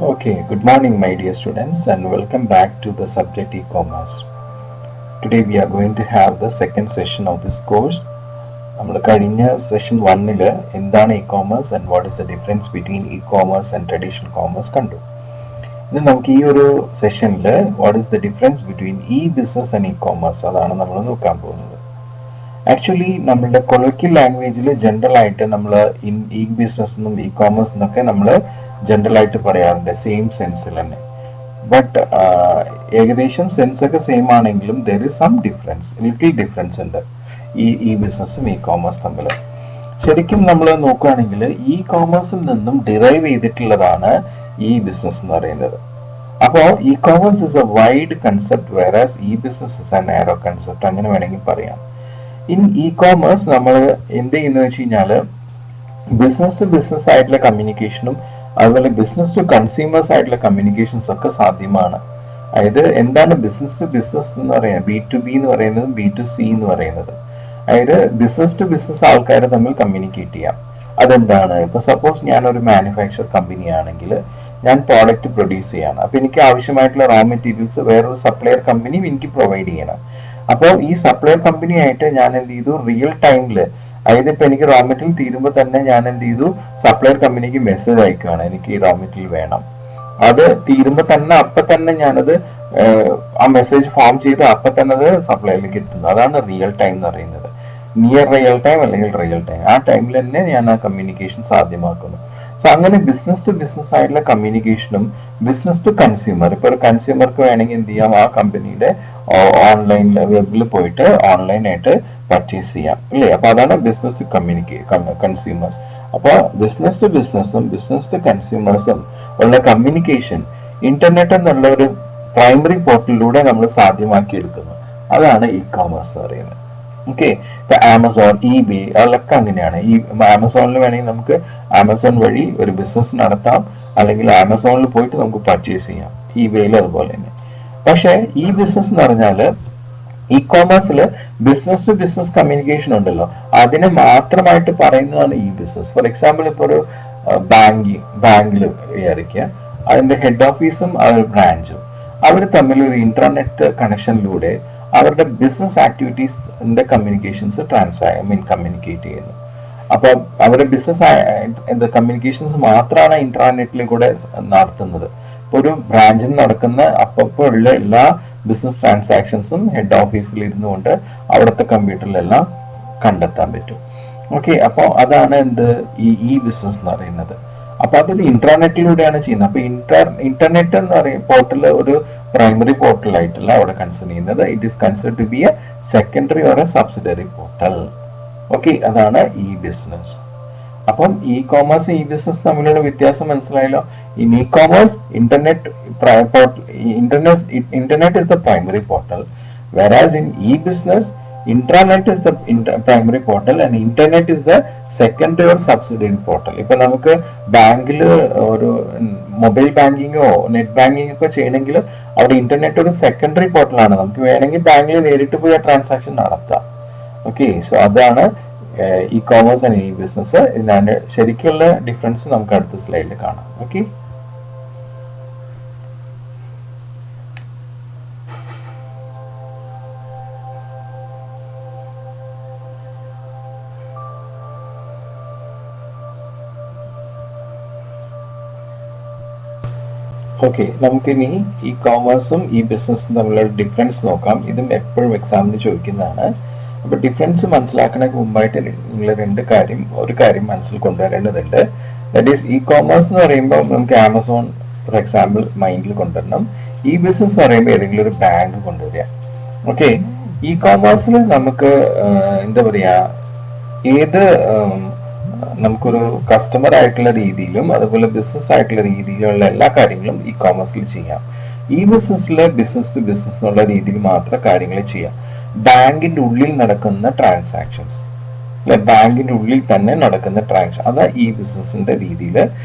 Okay, good morning, my dear students, and welcome back to the subject e-commerce. Today we are going to have the second session of this course. നമ്മൾ കഴിഞ്ഞ session 1 എന്താണ് e-commerce and what is the difference between e-commerce and traditional commerce കണ്ടു. ഇന്ന് നമുക്ക് ഈ ഒരു സെഷനിൽ what is the difference between E business and e-commerce അതാണ് നമ്മൾ നോക്കാൻ പോകുന്നത്. ആക്ച്വലി നമ്മളുടെ കൊളോക്കിയൽ ലാംഗ്വേജിൽ ജനറൽ ആയിട്ട് നമ്മൾ ഇ ബിസിനസ് എന്നും ഇ കോമേഴ്സ് എന്നൊക്കെ നമ്മൾ ജനറൽ ആയിട്ട് പറയാറുണ്ട്, സെയിം സെൻസിൽ തന്നെ. ബട്ട് ഏകദേശം സെൻസ് ഒക്കെ സെയിം ആണെങ്കിലും there is some difference, little difference ഉണ്ട് ഈ ബിസിനസ്സും ഇ കോമേഴ്സ് തമ്മിൽ. ശരിക്കും നമ്മൾ നോക്കുകയാണെങ്കിൽ ഇ കോമേഴ്സിൽ നിന്നും ഡിറൈവ് ചെയ്തിട്ടുള്ളതാണ് ഈ ബിസിനസ് എന്ന് പറയുന്നത്. അപ്പോൾ E commerce is A wide concept, വേറാസ് E business is A narrow concept, അങ്ങനെ വേണമെങ്കിൽ പറയാം. ഇൻ ഇ കോമേഴ്സ് നമ്മൾ എന്ത് ചെയ്യുന്നത് വെച്ച് കഴിഞ്ഞാൽ ബിസിനസ് ടു ബിസിനസ് ആയിട്ടുള്ള കമ്മ്യൂണിക്കേഷനും അതുപോലെ ബിസിനസ് ടു കൺസ്യൂമേഴ്സ് ആയിട്ടുള്ള കമ്മ്യൂണിക്കേഷൻസ് ഒക്കെ സാധ്യമാണ്. അതായത് എന്താണ് ബിസിനസ് ടു ബിസിനസ് എന്ന് പറയുന്നത്, ബി ടു ബി എന്ന് പറയുന്നതും ബി ടു സി എന്ന് പറയുന്നത്. അതായത് ബിസിനസ് ടു ബിസിനസ് ആൾക്കാരെ തമ്മിൽ കമ്മ്യൂണിക്കേറ്റ് ചെയ്യാം. അതെന്താണ്, ഇപ്പൊ സപ്പോസ് ഞാനൊരു മാനുഫാക്ചർ കമ്പനി ആണെങ്കിൽ ഞാൻ പ്രോഡക്റ്റ് പ്രൊഡ്യൂസ് ചെയ്യാണ്. അപ്പൊ എനിക്ക് ആവശ്യമായിട്ടുള്ള റോ മെറ്റീരിയൽസ് വേറൊരു സപ്ലയർ കമ്പനിയും എനിക്ക് പ്രൊവൈഡ് ചെയ്യണം. അപ്പോൾ ഈ സപ്ലയർ കമ്പനി ആയിട്ട് ഞാൻ എന്ത് ചെയ്തു, റിയൽ ടൈമില്, അതായത് ഇപ്പൊ എനിക്ക് റോ മെറ്റീരിയൽ തീരുമ്പോൾ തന്നെ ഞാൻ എന്ത് ചെയ്തു, സപ്ലയർ കമ്പനിക്ക് മെസ്സേജ് അയക്കുകയാണ് എനിക്ക് ഈ റോ മെറ്റീരിയൽ വേണം. അത് തീരുമ്പോൾ തന്നെ അപ്പൊ തന്നെ ഞാനത് ആ മെസ്സേജ് ഫോം ചെയ്ത് അപ്പൊ തന്നെ അത് സപ്ലൈയിലേക്ക് എത്തുന്നു. അതാണ് റിയൽ ടൈം എന്ന് പറയുന്നത്. നിയർ റിയൽ ടൈം അല്ലെങ്കിൽ റിയൽ ടൈം, ആ ടൈമിൽ തന്നെ ഞാൻ ആ കമ്മ്യൂണിക്കേഷൻ സാധ്യമാക്കുന്നു. സോ അങ്ങനെ ബിസിനസ് ടു ബിസിനസ് ആയിട്ടുള്ള കമ്മ്യൂണിക്കേഷനും ബിസിനസ് ടു കൺസ്യൂമർ, ഇപ്പൊ ഒരു കൺസ്യൂമർക്ക് വേണമെങ്കിൽ എന്ത് ചെയ്യാം, ആ കമ്പനിയുടെ ഓൺലൈൻ വെബിൽ പോയിട്ട് ഓൺലൈനായിട്ട് പർച്ചേസ് ചെയ്യാം അല്ലേ. അപ്പൊ അതാണ് ബിസിനസ് ടു കൺസ്യൂമേഴ്സ്. അപ്പോൾ ബിസിനസ് ടു ബിസിനസ്സും ബിസിനസ് ടു കൺസ്യൂമേഴ്സും ഉള്ള കമ്മ്യൂണിക്കേഷൻ ഇന്റർനെറ്റ് എന്നുള്ള ഒരു പ്രൈമറി പോർട്ടലിലൂടെ നമ്മൾ സാധ്യമാക്കി എടുക്കുന്നു. അതാണ് ഇ കോമേഴ്സ് എന്ന് പറയുന്നത്. ഓക്കെ, ഇപ്പൊ ആമസോൺ, ഇബേ അതൊക്കെ അങ്ങനെയാണ്. ഈ ആമസോണിൽ വേണമെങ്കിൽ നമുക്ക് ആമസോൺ വഴി ഒരു ബിസിനസ് നടത്താം, അല്ലെങ്കിൽ ആമസോണിൽ പോയിട്ട് നമുക്ക് പർച്ചേസ് ചെയ്യാം, ഇബേയിൽ അതുപോലെ തന്നെ. പക്ഷെ ഈ ബിസിനസ് എന്ന് പറഞ്ഞാൽ ഇ കോമേഴ്സിൽ ബിസിനസ് ടു ബിസിനസ് കമ്മ്യൂണിക്കേഷൻ ഉണ്ടല്ലോ, അതിനെ മാത്രമായിട്ട് പറയുന്നതാണ് ഈ ബിസിനസ്. ഫോർ എക്സാമ്പിൾ ഇപ്പോൾ ഒരു ബാങ്കിൽ വിചാരിക്കുക, അതിന്റെ ഹെഡ് ഓഫീസും ബ്രാഞ്ചും അവർ തമ്മിൽ ഒരു ഇന്റർനെറ്റ് കണക്ഷനിലൂടെ അവരുടെ ബിസിനസ് ആക്ടിവിറ്റീസിന്റെ കമ്മ്യൂണിക്കേഷൻസ് കമ്മ്യൂണിക്കേറ്റ് ചെയ്യുന്നു. അപ്പൊ അവരുടെ ബിസിനസ് കമ്മ്യൂണിക്കേഷൻസ് മാത്രമാണ് ഇന്റർനെറ്റിൽ കൂടെ നടത്തുന്നത്. ഇപ്പൊ ഒരു ബ്രാഞ്ചിൽ നടക്കുന്ന അപ്പോൾ ഉള്ള എല്ലാ ബിസിനസ് ട്രാൻസാക്ഷൻസും ഹെഡ് ഓഫീസിൽ ഇരുന്നുകൊണ്ട് അവിടുത്തെ കമ്പ്യൂട്ടറിലെല്ലാം കണ്ടെത്താൻ പറ്റും. ഓക്കെ, അപ്പോൾ അതാണ് എന്ത് ഈ ബിസിനസ് എന്ന് പറയുന്നത്. അപ്പൊ അതൊരു ഇന്റർനെറ്റിലൂടെയാണ് ചെയ്യുന്നത്. അപ്പൊ ഇന്റർനെറ്റ് എന്ന് പറയുന്ന പോർട്ടൽ ഒരു പ്രൈമറി പോർട്ടൽ ആയിട്ടല്ല അവിടെ കൺസിഡർ ചെയ്യുന്നത്. It is consider to be a secondary or a subsidiary portal. Okay, അതാണ് ഈ ബിസിനസ്. അപ്പം ഇ കോമേഴ്സ് ഇ ബിസിനസ് തമ്മിലുള്ള വ്യത്യാസം മനസ്സിലായല്ലോ. In E commerce internet is the primary portal, whereas in e-business intranet is the primary portal and internet is the secondary or subsidiary portal. ഇപ്പൊ നമുക്ക് ബാങ്കിൽ ഒരു മൊബൈൽ ബാങ്കിങ്ങോ നെറ്റ് ബാങ്കിങ്ങോ ഒക്കെ ചെയ്യണമെങ്കിൽ അവിടെ ഇന്റർനെറ്റ് ഒരു സെക്കൻഡറി പോർട്ടലാണ്. നമുക്ക് വേണമെങ്കിൽ ബാങ്കിൽ നേരിട്ട് പോയി ആ ട്രാൻസാക്ഷൻ നടത്താം. ഓക്കെ, സോ അതാണ് E commerce and E business. ഇതിന്റെ ശരിക്കുള്ള ഡിഫറൻസ് നമുക്ക് അടുത്ത സ്ലൈഡിൽ കാണാം. ഓക്കെ, ഓക്കെ, നമുക്കിനി ഇ കോമേഴ്സും ഇ ബിസിനസ്സും തമ്മിലുള്ള ഡിഫറൻസ് നോക്കാം. ഇതും എപ്പോഴും എക്സാമിന് ചോദിക്കുന്നതാണ്. അപ്പൊ ഡിഫറൻസ് മനസ്സിലാക്കുന്നതിന് മുമ്പായിട്ട് നിങ്ങൾ ഒരു കാര്യം മനസ്സിൽ കൊണ്ടുവരേണ്ടതുണ്ട്. ദാറ്റ് ഈസ് ഇ കോമേഴ്സ് എന്ന് പറയുമ്പോൾ നമുക്ക് ആമസോൺ ഫോർ എക്സാമ്പിൾ മൈൻഡിൽ കൊണ്ടുവരണം. ഇ ബിസിനസ് എന്ന് പറയുമ്പോൾ ഏതെങ്കിലും ഒരു ബാങ്ക് കൊണ്ടുവരിക. ഓക്കെ, ഇ കോമേഴ്സിൽ നമുക്ക് എന്താ പറയാ, ഏത് നമുക്കൊരു കസ്റ്റമർ ആയിട്ടുള്ള രീതിയിലും അതുപോലെ ബിസിനസ് ആയിട്ടുള്ള രീതിയിലുള്ള എല്ലാ കാര്യങ്ങളും ഇ കോമേഴ്സിൽ ചെയ്യാം. ഈ ബിസിനസ്സിലെ ബിസിനസ് ടു ബിസിനസ് എന്നുള്ള രീതിയിൽ മാത്രം കാര്യങ്ങൾ ചെയ്യാം. ബാങ്കിന്റെ ഉള്ളിൽ നടക്കുന്ന ട്രാൻസാക്ഷൻസ്, ബാങ്കിന്റെ ഉള്ളിൽ തന്നെ നടക്കുന്ന ട്രാൻസാക്ഷൻ, അതാ ഈ ബിസിനസിന്റെ രീതിയിൽ.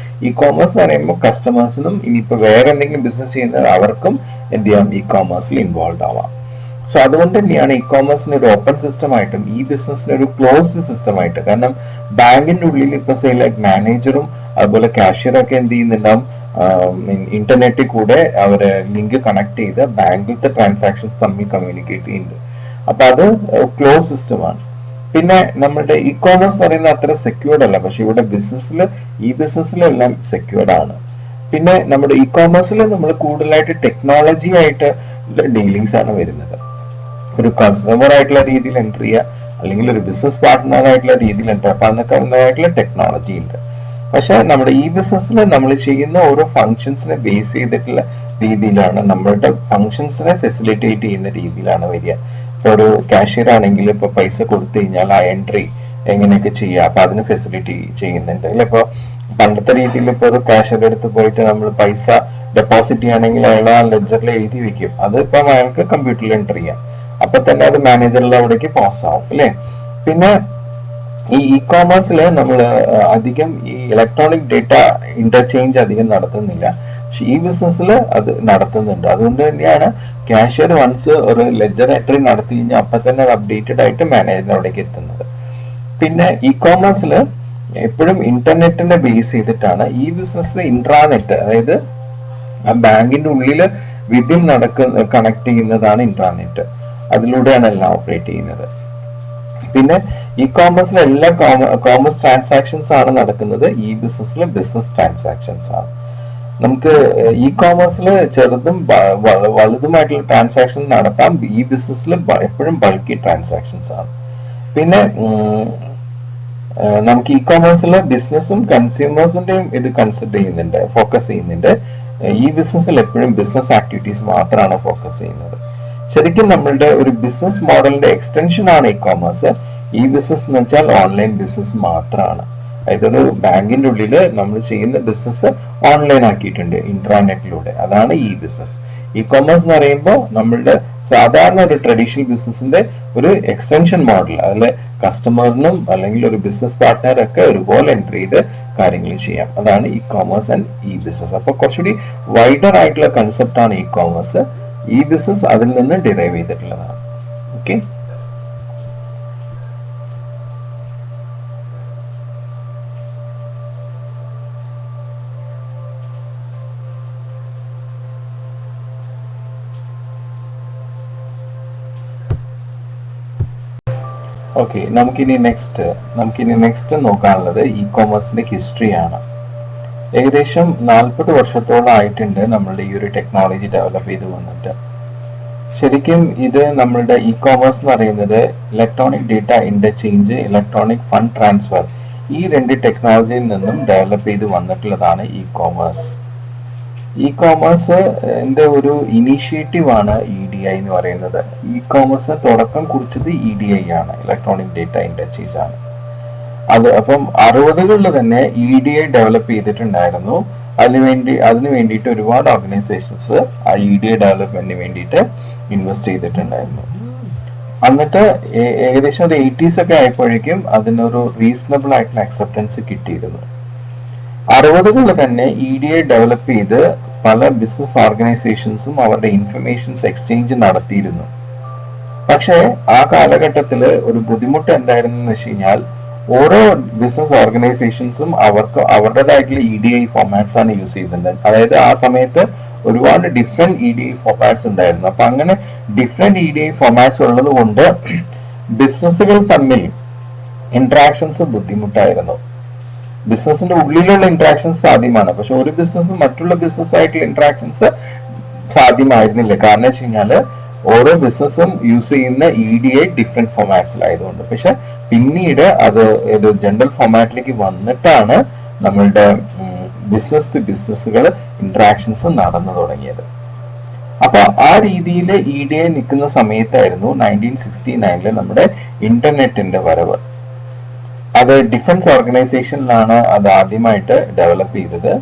ഇ കോമേഴ്സ് എന്ന് പറയുമ്പോൾ കസ്റ്റമേഴ്സിനും ഇനിയിപ്പോ വേറെ എന്തെങ്കിലും ബിസിനസ് ചെയ്യുന്ന അവർക്കും എന്ത് ചെയ്യാം, ഇ കോമേഴ്സിൽ ഇൻവോൾവ് ആവാം. സോ അതുകൊണ്ട് തന്നെയാണ് ഇ കോമേഴ്സിന് ഒരു ഓപ്പൺ സിസ്റ്റം ആയിട്ടും ഈ ബിസിനസ്സിന് ഒരു ക്ലോസ്ഡ് സിസ്റ്റം ആയിട്ട്. കാരണം ബാങ്കിന്റെ ഉള്ളിൽ ഇപ്പൊ ലൈക്ക് മാനേജറും അതുപോലെ കാഷ്യറൊക്കെ എന്ത് ചെയ്യുന്നുണ്ടാവും, ഇന്റർനെറ്റിൽ കൂടെ അവര് ലിങ്ക് കണക്ട് ചെയ്ത് ബാങ്കിലത്തെ ട്രാൻസാക്ഷൻസ് തമ്മിൽ കമ്മ്യൂണിക്കേറ്റ് ചെയ്യുന്നുണ്ട്. അപ്പൊ അത് ക്ലോസ് സിസ്റ്റമാണ്. പിന്നെ നമ്മുടെ ഇ കോമേഴ്സ് പറയുന്നത് അത്ര സെക്യൂർഡ് അല്ല, പക്ഷെ ഇവിടെ ഈ ബിസിനസ്സിലെല്ലാം സെക്യൂർഡ് ആണ്. പിന്നെ നമ്മുടെ ഇ കോമേഴ്സിൽ നമ്മൾ കൂടുതലായിട്ട് ടെക്നോളജി ആയിട്ട് ഡീലിങ്സ് ആണ് വരുന്നത്. ഒരു കസ്റ്റമർ ആയിട്ടുള്ള രീതിയിൽ എൻ്റർ ചെയ്യുക, അല്ലെങ്കിൽ ഒരു ബിസിനസ് പാർട്ട്ണർ ആയിട്ടുള്ള രീതിയിൽ എൻ്റർ, അപ്പൊ അതിനൊക്കെ ടെക്നോളജി ഉണ്ട്. പക്ഷെ നമ്മുടെ ഈ ബിസിനസ്സിൽ നമ്മൾ ചെയ്യുന്ന ഓരോ ഫങ്ഷൻസിനെ ബേസ് ചെയ്തിട്ടുള്ള രീതിയിലാണ്, നമ്മളുടെ ഫങ്ഷൻസിനെ ഫെസിലിറ്റേറ്റ് ചെയ്യുന്ന രീതിയിലാണ് വരിക. ഇപ്പൊ ഒരു കാഷ്യർ ആണെങ്കിൽ ഇപ്പൊ പൈസ കൊടുത്തു കഴിഞ്ഞാൽ ആ എൻട്രി എങ്ങനെയൊക്കെ ചെയ്യുക, അപ്പൊ അതിന് ഫെസിലിറ്റി ചെയ്യുന്നുണ്ട് അല്ലെ. ഇപ്പൊ പണ്ടത്തെ രീതിയിൽ ഇപ്പൊ ഒരു കാഷ്യർ എടുത്ത് പോയിട്ട് നമ്മൾ പൈസ ഡെപ്പോസിറ്റ് ചെയ്യുകയാണെങ്കിൽ അയാൾ ആ ലെഡ്ജറിൽ എഴുതി വെക്കും, അത് ഇപ്പം അയാൾക്ക് കമ്പ്യൂട്ടറിൽ എൻ്റർ ചെയ്യാം, അപ്പൊ തന്നെ അത് മാനേജറിൽ അവിടേക്ക് പാസ് ആവും അല്ലെ. പിന്നെ ഈ ഇ കോമേഴ്സിൽ നമ്മൾ അധികം ഈ ഇലക്ട്രോണിക് ഡേറ്റ ഇന്റർചേഞ്ച് അധികം നടത്തുന്നില്ല, പക്ഷെ ഈ ബിസിനസ്സിൽ അത് നടത്തുന്നുണ്ട്. അതുകൊണ്ട് തന്നെയാണ് കാഷ്യർ വൺസ് ഒരു ലെഡ്ജർ എൻട്രി നടത്തി കഴിഞ്ഞാൽ അപ്പൊ തന്നെ അത് അപ്ഡേറ്റഡ് ആയിട്ട് മാനേജറിനവിടേക്ക് എത്തുന്നത്. പിന്നെ ഇ കോമേഴ്സിൽ എപ്പോഴും ഇന്റർനെറ്റിനെ ബേസ് ചെയ്തിട്ടാണ്. ഈ ബിസിനസ്സിൽ ഇൻട്രാനെറ്റ്, അതായത് ആ ബാങ്കിന്റെ ഉള്ളിൽ വിതിൻ കണക്ട് ചെയ്യുന്നതാണ് ഇൻട്രാനെറ്റ്, അതിലൂടെയാണ് എല്ലാം ഓപ്പറേറ്റ് ചെയ്യുന്നത്. പിന്നെ ഇ കോമേഴ്സിലെ എല്ലാ കോമേഴ്സ് ട്രാൻസാക്ഷൻസ് ആണ് നടക്കുന്നത്, ഈ ബിസിനസ്സിൽ ബിസിനസ് ട്രാൻസാക്ഷൻസ് ആണ്. നമുക്ക് ഇ കോമേഴ്സിൽ ചെറുതും വലുതുമായിട്ടുള്ള ട്രാൻസാക്ഷൻ നടത്താം, ഈ ബിസിനസ്സിൽ എപ്പോഴും ബൾക്കി ട്രാൻസാക്ഷൻസ് ആണ്. പിന്നെ നമുക്ക് ഇ കോമേഴ്സിൽ ബിസിനസ്സും കൺസ്യൂമേഴ്സിന്റെയും ഇത് കൺസിഡർ ചെയ്യുന്നുണ്ട്, ഫോക്കസ് ചെയ്യുന്നുണ്ട്. ഈ ബിസിനസ്സിൽ എപ്പോഴും ബിസിനസ് ആക്ടിവിറ്റീസ് മാത്രമാണ് ഫോക്കസ് ചെയ്യുന്നത്. ശരിക്കും നമ്മളുടെ ഒരു ബിസിനസ് മോഡലിന്റെ എക്സ്റ്റൻഷൻ ആണ് ഇ കോമേഴ്സ്. ഈ ബിസിനസ് എന്ന് വെച്ചാൽ ഓൺലൈൻ ബിസിനസ് മാത്രമാണ്. അതായത് ബാങ്കിന്റെ ഉള്ളിൽ നമ്മൾ ചെയ്യുന്ന ബിസിനസ് ഓൺലൈൻ ആക്കിയിട്ടുണ്ട് ഇന്റർനെറ്റിലൂടെ, അതാണ് ഈ ബിസിനസ്. ഇ കോമേഴ്സ് എന്ന് പറയുമ്പോൾ നമ്മളുടെ സാധാരണ ഒരു ട്രഡീഷണൽ ബിസിനസിന്റെ ഒരു എക്സ്റ്റൻഷൻ മോഡൽ, അതിൽ കസ്റ്റമറിനും അല്ലെങ്കിൽ ഒരു ബിസിനസ് പാർട്ട്ണറൊക്കെ ഒരുപോലെ എൻട്രി ചെയ്ത് കാര്യങ്ങൾ ചെയ്യാം, അതാണ് E commerce and E business. അപ്പൊ കുറച്ചുകൂടി വൈഡർ ആയിട്ടുള്ള കൺസെപ്റ്റ് ആണ് ഇ കോമേഴ്സ്. ഈ ബിസിനസ് അതിൽ നിന്ന് ഡിറൈവ് ചെയ്തിട്ടുള്ളതാണ്. ഓക്കെ, ഓക്കെ നമുക്കിനി നെക്സ്റ്റ് നോക്കാനുള്ളത് ഇ കോമേഴ്സിന്റെ ഹിസ്റ്ററിയാണ്. ഏകദേശം 40 വർഷത്തോളം ആയിട്ടുണ്ട് നമ്മളുടെ ഈ ഒരു ടെക്നോളജി ഡെവലപ്പ് ചെയ്ത് വന്നിട്ട്. ശരിക്കും ഇത് നമ്മളുടെ ഇ കോമേഴ്സ് എന്ന് പറയുന്നത് electronic data interchange, electronic fund transfer, ഈ രണ്ട് ടെക്നോളജിയിൽ നിന്നും ഡെവലപ്പ് ചെയ്ത് വന്നിട്ടുള്ളതാണ് ഇ കോമേഴ്സ്. ഇ കോമേഴ്സിന്റെ ഒരു ഇനീഷ്യേറ്റീവ് ആണ് EDI എന്ന് പറയുന്നത്. ഇ കോമേഴ്സിന് തുടക്കം കുറിച്ചത് EDI ആണ്, ഇലക്ട്രോണിക് ഡേറ്റ ഇന്റർചേഞ്ച് ആണ്. അത് അപ്പം 60കളിൽ തന്നെ EDI ഡെവലപ്പ് ചെയ്തിട്ടുണ്ടായിരുന്നു. അതിനു വേണ്ടിയിട്ട് ഒരുപാട് ഓർഗനൈസേഷൻസ് ആ EDI ഡെവലപ്മെന്റിന് വേണ്ടിയിട്ട് ഇൻവെസ്റ്റ് ചെയ്തിട്ടുണ്ടായിരുന്നു. എന്നിട്ട് ഏകദേശം ഒരു 80s ഒക്കെ ആയപ്പോഴേക്കും അതിനൊരു റീസണബിൾ ആയിട്ടുള്ള അക്സെപ്റ്റൻസ് കിട്ടിയിരുന്നു. 60കളിൽ തന്നെ EDI ഡെവലപ്പ് ചെയ്ത് പല ബിസിനസ് ഓർഗനൈസേഷൻസും അവരുടെ ഇൻഫർമേഷൻസ് എക്സ്ചേഞ്ച് നടത്തിയിരുന്നു. പക്ഷേ ആ കാലഘട്ടത്തിൽ ഒരു ബുദ്ധിമുട്ട് എന്തായിരുന്നു എന്ന് വെച്ച് കഴിഞ്ഞാൽ, ഓരോ ബിസിനസ് ഓർഗനൈസേഷൻസും അവരുടേതായിട്ടുള്ള EDI ഫോർമാറ്റ്സ് ആണ് യൂസ് ചെയ്തിട്ടുണ്ട്. അതായത് ആ സമയത്ത് ഒരുപാട് ഡിഫറെന്റ് EDI ഫോർമാറ്റ്സ് ഉണ്ടായിരുന്നു. അപ്പൊ അങ്ങനെ ഡിഫറെന്റ് EDI ഫോർമാറ്റ്സ് ഉള്ളത് കൊണ്ട് ബിസിനസ്സുകൾ തമ്മിൽ ഇന്ററാക്ഷൻസ് ബുദ്ധിമുട്ടായിരുന്നു. ബിസിനസിന്റെ ഉള്ളിലുള്ള ഇന്ററാക്ഷൻസ് സാധ്യമാണ്, പക്ഷെ ഒരു ബിസിനസ്സും മറ്റുള്ള ബിസിനസ്സുമായിട്ടുള്ള ഇന്ററാക്ഷൻസ് സാധ്യമായിരുന്നില്ല. കാരണം വെച്ച് കഴിഞ്ഞാല് ഓരോ ബിസിനസ്സും യൂസ് ചെയ്യുന്ന EDI ഡിഫറെന്റ് ഫോർമാറ്റ്സിലായതുകൊണ്ട്. പക്ഷെ പിന്നീട് അത് ഒരു ജനറൽ ഫോർമാറ്റിലേക്ക് വന്നിട്ടാണ് നമ്മളുടെ ബിസിനസ് ടു ബിസിനസ്സുകൾ ഇന്ററാക്ഷൻസ് നടന്നു തുടങ്ങിയത്. അപ്പൊ ആ രീതിയിൽ EDI നിൽക്കുന്ന സമയത്തായിരുന്നു 1969 നമ്മുടെ ഇന്റർനെറ്റിന്റെ വരവ്. അത് ഡിഫൻസ് ഓർഗനൈസേഷനിലാണ് അത് ആദ്യമായിട്ട് ഡെവലപ്പ് ചെയ്തത്.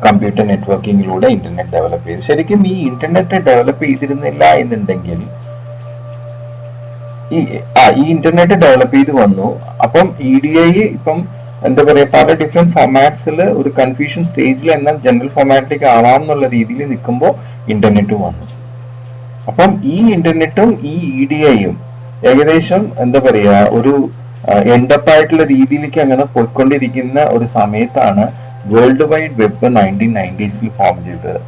കമ്പ്യൂട്ടർ നെറ്റ്വർക്കിങ്ങിലൂടെ ഇന്റർനെറ്റ് ഡെവലപ്പ് ചെയ്തു. ശരിക്കും ഈ ഇന്റർനെറ്റ് ഡെവലപ്പ് ചെയ്തിരുന്നില്ല എന്നുണ്ടെങ്കിൽ ഈ ഇന്റർനെറ്റ് ഡെവലപ്പ് ചെയ്ത് വന്നു. അപ്പം EDI ഇപ്പം എന്താ പറയാ, പല ഡിഫറെന്റ് ഫോർമാറ്റ്സിൽ ഒരു കൺഫ്യൂഷൻ സ്റ്റേജിൽ എന്നാൽ ജനറൽ ഫോർമാറ്റിലേക്ക് ആവാം എന്നുള്ള രീതിയിൽ നിൽക്കുമ്പോൾ ഇന്റർനെറ്റ് വന്നു. അപ്പം ഈ ഇന്റർനെറ്റും ഈ EDI-യും ഏകദേശം എന്താ പറയാ ഒരു എൻഡപ്പ് ആയിട്ടുള്ള രീതിയിലേക്ക് അങ്ങനെ പോയിക്കൊണ്ടിരിക്കുന്ന ഒരു സമയത്താണ് world wide web 1990s form ചെയ്തത്.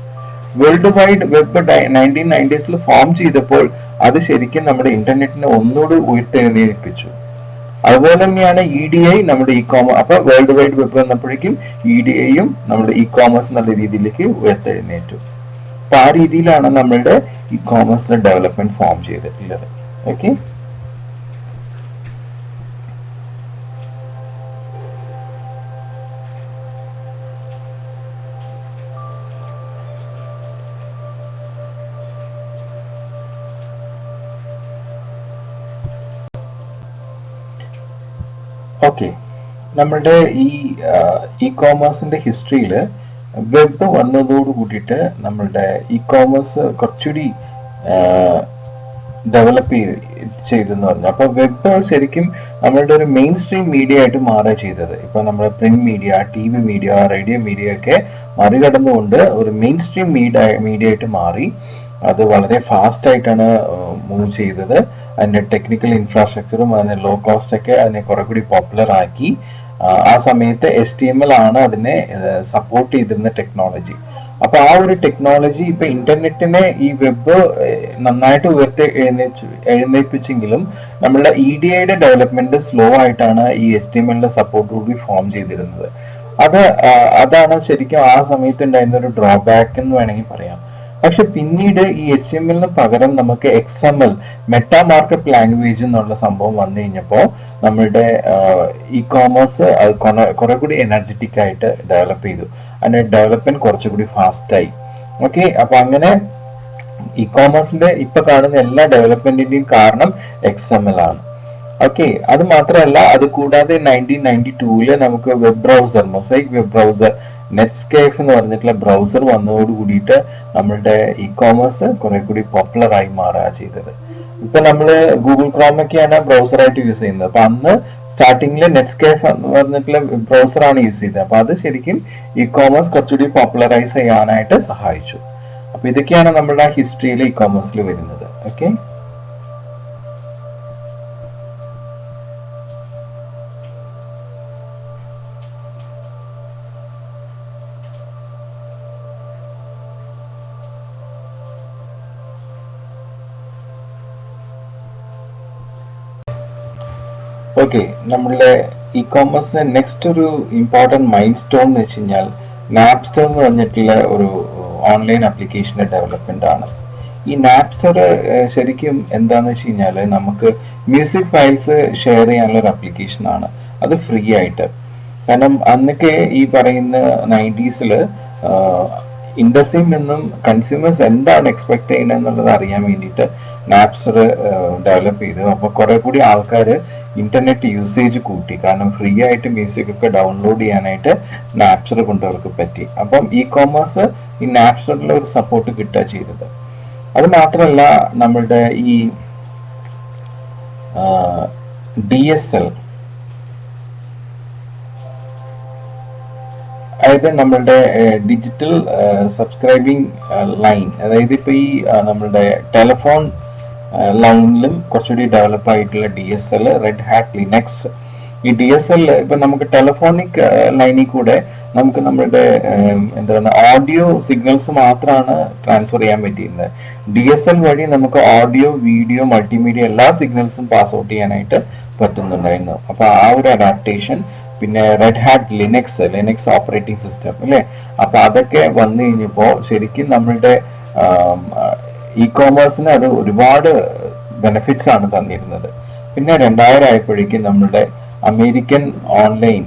World wide web 1990s form ചെയ്തപ്പോൾ അത് ശരിക്കും നമ്മുടെ ഇന്റർനെറ്റിനെ ഒന്നുകൂടി ഉയർത്തെഴുന്നേൽപ്പിച്ചു. അതുപോലെ തന്നെയാണ് EDI നമ്മുടെ അപ്പൊ വേൾഡ് വൈഡ് വെബ് വന്നപ്പോഴേക്കും EDI-യും നമ്മുടെ ഇ-കോമേഴ്സ് എന്നുള്ള രീതിയിലേക്ക് ഉയർത്തെഴുന്നേറ്റു. അപ്പൊ ആ രീതിയിലാണ് നമ്മളുടെ ഇ-കോമേഴ്സിന്റെ ഡെവലപ്മെന്റ് ഫോം ചെയ്തിട്ടുള്ളത്. ഓക്കെ, ഓക്കെ, നമ്മളുടെ ഇ-കോമേഴ്സിന്റെ ഹിസ്റ്ററിയിൽ വെബ് വന്നതോട് കൂടിയിട്ട് നമ്മളുടെ ഇ-കോമേഴ്സ് കുറച്ചുകൂടി ഡെവലപ്പ് ചെയ്തെന്ന് പറഞ്ഞു. അപ്പൊ വെബ് ശരിക്കും നമ്മളുടെ ഒരു മെയിൻ സ്ട്രീം മീഡിയ ആയിട്ട് മാറുക ചെയ്തത്. ഇപ്പൊ നമ്മുടെ print media, TV media, radio media ഒക്കെ മറികടന്നുകൊണ്ട് ഒരു മെയിൻ സ്ട്രീം മീഡിയ ആയിട്ട് മാറി. അത് വളരെ ഫാസ്റ്റ് ആയിട്ടാണ് മൂവ് ചെയ്തത്. അതിന്റെ ടെക്നിക്കൽ ഇൻഫ്രാസ്ട്രക്ചറും അതിന്റെ ലോ കോസ്റ്റ് ഒക്കെ അതിനെ കുറെ കൂടി പോപ്പുലർ ആക്കി. ആ സമയത്ത് HTML ആണ് അതിനെ സപ്പോർട്ട് ചെയ്തിരുന്ന ടെക്നോളജി. അപ്പൊ ആ ഒരു ടെക്നോളജി ഇപ്പൊ ഇന്റർനെറ്റിനെ ഈ വെബ് നന്നായിട്ട് എഴുന്നേൽപ്പിച്ചെങ്കിലും നമ്മളുടെ EDI-യുടെ ഡെവലപ്മെന്റ് സ്ലോ ആയിട്ടാണ് ഈ HTML-ന്റെ സപ്പോർട്ട് കൂടി ഫോം ചെയ്തിരുന്നത്. അതാണ് ശരിക്കും ആ സമയത്ത് ഉണ്ടായിരുന്ന ഒരു ഡ്രോബാക്ക് എന്ന് വേണമെങ്കിൽ പറയാം. പക്ഷെ പിന്നീട് ഈ HTML-ന് പകരം നമുക്ക് XML മെറ്റാ മാർക്കപ്പ് ലാംഗ്വേജ് എന്നുള്ള സംഭവം വന്നു കഴിഞ്ഞപ്പോൾ നമ്മളുടെ ഇ-കോമേഴ്സ് അത് കുറെ കൂടി എനർജറ്റിക് ആയിട്ട് ഡെവലപ്പ് ചെയ്തു. അതിന്റെ ഡെവലപ്മെന്റ് കുറച്ചുകൂടി ഫാസ്റ്റായി. ഓക്കെ, അപ്പൊ അങ്ങനെ ഇ-കോമേഴ്സിന്റെ ഇപ്പൊ കാണുന്ന എല്ലാ ഡെവലപ്മെന്റിന്റെയും കാരണം XML ആണ്. ഓക്കെ, അത് മാത്രമല്ല, അത് കൂടാതെ 1992 നമുക്ക് web browser, mosaic web browser, Netscape എന്ന് പറഞ്ഞിട്ടുള്ള ബ്രൗസർ വന്നതോട് കൂടിയിട്ട് നമ്മളുടെ ഇ-കോമേഴ്സ് കുറെ കൂടി പോപ്പുലർ ആയി മാറുക ചെയ്തത്. ഇപ്പൊ നമ്മള് ഗൂഗിൾ ക്രോം ഒക്കെയാണ് ബ്രൗസർ ആയിട്ട് യൂസ് ചെയ്യുന്നത്. അപ്പൊ അന്ന് സ്റ്റാർട്ടിങ്ങില് നെറ്റ്സ്കേപ്പ് എന്ന് പറഞ്ഞിട്ടുള്ള ബ്രൗസർ ആണ് യൂസ് ചെയ്തത്. അപ്പൊ അത് ശരിക്കും ഇ-കോമേഴ്സ് കുറച്ചുകൂടി പോപ്പുലറൈസ് ചെയ്യാനായിട്ട് സഹായിച്ചു. അപ്പൊ ഇതൊക്കെയാണ് നമ്മളുടെ ഹിസ്റ്ററിയിൽ ഇ-കോമേഴ്സിൽ വരുന്നത്. ഓക്കെ, ഓക്കെ, നമ്മളുടെ ഇ-കോമേഴ്സിന്റെ നെക്സ്റ്റ് ഒരു ഇമ്പോർട്ടൻറ്റ് മൈൽ സ്റ്റോൺ എന്ന് വെച്ച് കഴിഞ്ഞാൽ നാപ്സ്റ്റർ എന്ന് പറഞ്ഞിട്ടുള്ള ഒരു ഓൺലൈൻ ആപ്ലിക്കേഷന്റെ ഡെവലപ്മെന്റ് ആണ്. ഈ നാപ്സ്റ്റർ ശരിക്കും എന്താന്ന് വെച്ച് കഴിഞ്ഞാൽ നമുക്ക് മ്യൂസിക് ഫയൽസ് ഷെയർ ചെയ്യാനുള്ള ഒരു ആപ്ലിക്കേഷൻ ആണ്. അത് ഫ്രീ ആയിട്ട്. കാരണം അന്നൊക്കെ ഈ പറയുന്ന 90s ഇൻഡസ്ട്രിയിൽ നിന്നും കൺസ്യൂമേഴ്സ് എന്താണ് എക്സ്പെക്ട് ചെയ്യുന്നത് എന്നുള്ളത് അറിയാൻ വേണ്ടിയിട്ട് നാപ്സ്റ്റർ ഡെവലപ്പ് ചെയ്തു. അപ്പോൾ കുറെ കൂടി ആൾക്കാർ ഇന്റർനെറ്റ് യൂസേജ് കൂട്ടി. കാരണം ഫ്രീ ആയിട്ട് മ്യൂസിക് ഒക്കെ ഡൗൺലോഡ് ചെയ്യാനായിട്ട് നാപ്സ്റ്റർ കൊണ്ടവർക്ക് പറ്റി. അപ്പം ഇ-കോമേഴ്സ് ഈ നാപ്സ്റ്ററിൽ ഒരു സപ്പോർട്ട് കിട്ടുക ചെയ്തത്. അത് മാത്രമല്ല, നമ്മളുടെ ഈ DSL, അതായത് നമ്മളുടെ ഡിജിറ്റൽ സബ്സ്ക്രൈബിംഗ് ലൈൻ, അതായത് ഇപ്പൊ ഈ നമ്മളുടെ ടെലിഫോൺ ലൈനിലും കുറച്ചുകൂടി ഡെവലപ്പ് ആയിട്ടുള്ള DSL, റെഡ് ഹാറ്റ് ലിനക്സ്. ഈ DSL ഇപ്പൊ നമുക്ക് ടെലിഫോണിക് ലൈനിൽ കൂടെ നമുക്ക് നമ്മളുടെ എന്താ പറയുക ഓഡിയോ സിഗ്നൽസ് മാത്രമാണ് ട്രാൻസ്ഫർ ചെയ്യാൻ പറ്റിയിരുന്നത്. DSL വഴി നമുക്ക് ഓഡിയോ, വീഡിയോ, മൾട്ടിമീഡിയ എല്ലാ സിഗ്നൽസും പാസ് ഔട്ട് ചെയ്യാനായിട്ട് പറ്റുന്നുണ്ടായിരുന്നു. അപ്പൊ ആ ഒരു അഡാപ്റ്റേഷൻ, പിന്നെ red hat Linux operating system അല്ലേ, അപ്പൊ അതൊക്കെ വന്നു കഴിഞ്ഞപ്പോൾ ശരിക്കും നമ്മളുടെ ഇ-കോമേഴ്സിന് അത് ഒരുപാട് ബെനിഫിറ്റ്സ് ആണ് തന്നിരുന്നത്. പിന്നെ 2000 ആയപ്പോഴേക്കും നമ്മളുടെ അമേരിക്കൻ ഓൺലൈൻ,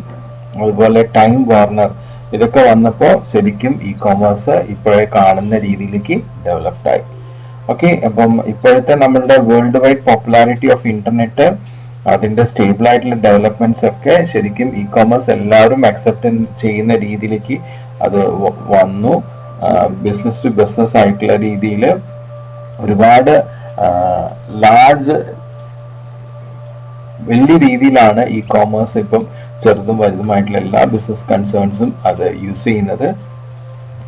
അതുപോലെ ടൈം വാർണർ, ഇതൊക്കെ വന്നപ്പോൾ ശരിക്കും ഇ-കോമേഴ്സ് ഇപ്പോഴേ കാണുന്ന രീതിയിലേക്ക് ഡെവലപ്ഡ് ആയി. ഓക്കെ, അപ്പം ഇപ്പോഴത്തെ നമ്മളുടെ world wide popularity of internet, അതിന്റെ സ്റ്റേബിൾ ആയിട്ടുള്ള ഡെവലപ്മെന്റ്സ് ഒക്കെ ശരിക്കും ഇ-കോമേഴ്സ് എല്ലാവരും അക്സെപ്റ്റ് ചെയ്യുന്ന രീതിയിലേക്ക് അത് വന്നു. ബിസിനസ് ടു ബിസിനസ് ആയിട്ടുള്ള രീതിയിൽ ഒരുപാട് വലിയ രീതിയിലാണ് ഇ-കോമേഴ്സ് ഇപ്പം ചെറുതും വലുതുമായിട്ടുള്ള എല്ലാ ബിസിനസ് കൺസേൺസും അത് യൂസ് ചെയ്യുന്നത്.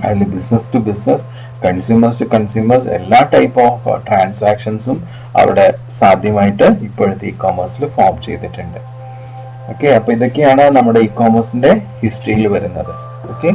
അതിൽ business to business, consumers to consumers എല്ലാ ടൈപ്പ് ഓഫ് ട്രാൻസാക്ഷൻസും അവിടെ സാധ്യമായിട്ട് ഇപ്പോഴത്തെ ഇ കോമേഴ്സിൽ ഫോം ചെയ്തിട്ടുണ്ട്. ഓക്കെ, അപ്പൊ ഇതൊക്കെയാണ് നമ്മുടെ ഇ കോമേഴ്സിന്റെ ഹിസ്റ്ററിയിൽ വരുന്നത്. ഓക്കെ.